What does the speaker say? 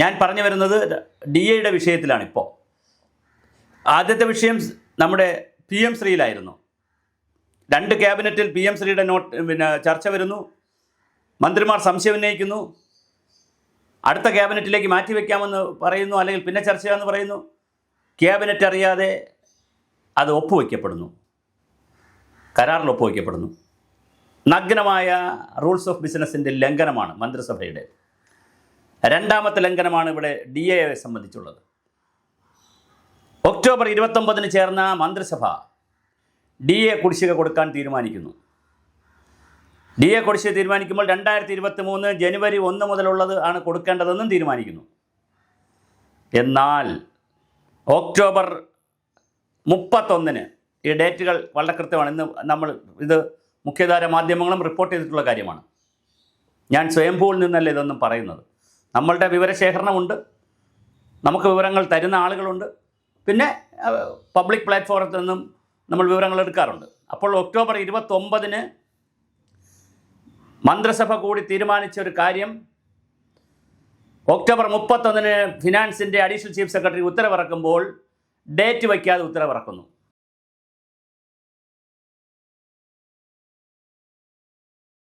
ഞാൻ പറഞ്ഞു വരുന്നത് DAയുടെ വിഷയത്തിലാണ്. ഇപ്പോൾ ആദ്യത്തെ വിഷയം നമ്മുടെ PM ശ്രീയിലായിരുന്നു. 2 ക്യാബിനറ്റിൽ PM ശ്രീയുടെ ചർച്ച വരുന്നു, മന്ത്രിമാർ സംശയം ഉന്നയിക്കുന്നു, അടുത്ത ക്യാബിനറ്റിലേക്ക് മാറ്റിവെക്കാമെന്ന് പറയുന്നു, അല്ലെങ്കിൽ പിന്നെ ചർച്ച ചെയ്യാമെന്ന് പറയുന്നു. ക്യാബിനറ്റ് അറിയാതെ അത് ഒപ്പുവയ്ക്കപ്പെടുന്നു, കരാറിൽ ഒപ്പുവയ്ക്കപ്പെടുന്നു. നഗ്നമായ റൂൾസ് ഓഫ് ബിസിനസ്സിൻ്റെ ലംഘനമാണ് മന്ത്രിസഭയുടെ. രണ്ടാമത്തെ ലംഘനമാണ് ഇവിടെ DAയെ സംബന്ധിച്ചുള്ളത്. ഒക്ടോബർ 29 ചേർന്ന മന്ത്രിസഭ DA കുടിശ്ശിക കൊടുക്കാൻ തീരുമാനിക്കുന്നു. DA കുടിശ്ശിക തീരുമാനിക്കുമ്പോൾ 2023 ജനുവരി 1 മുതലുള്ളത് ആണ് കൊടുക്കേണ്ടതെന്നും തീരുമാനിക്കുന്നു. എന്നാൽ ഒക്ടോബർ 31 ഈ ഡേറ്റുകൾ വളരെ കൃത്യമാണ്. ഇന്ന് ഇത് മുഖ്യധാര മാധ്യമങ്ങളും റിപ്പോർട്ട് ചെയ്തിട്ടുള്ള കാര്യമാണ്. ഞാൻ സ്വയംഭൂവിൽ നിന്നല്ല ഇതൊന്നും പറയുന്നത്. നമ്മളുടെ വിവരശേഖരണമുണ്ട്, നമുക്ക് വിവരങ്ങൾ തരുന്ന ആളുകളുണ്ട്, പിന്നെ പബ്ലിക് പ്ലാറ്റ്ഫോമിൽ നിന്നും നമ്മൾ വിവരങ്ങൾ എടുക്കാറുണ്ട്. അപ്പോൾ ഒക്ടോബർ 29 മന്ത്രിസഭ കൂടി തീരുമാനിച്ച ഒരു കാര്യം, ഒക്ടോബർ 31 ഫിനാൻസിൻ്റെ അഡീഷണൽ ചീഫ് സെക്രട്ടറി ഉത്തരവിറക്കുമ്പോൾ ഡേറ്റ് വയ്ക്കാതെ ഉത്തരവിറക്കുന്നു.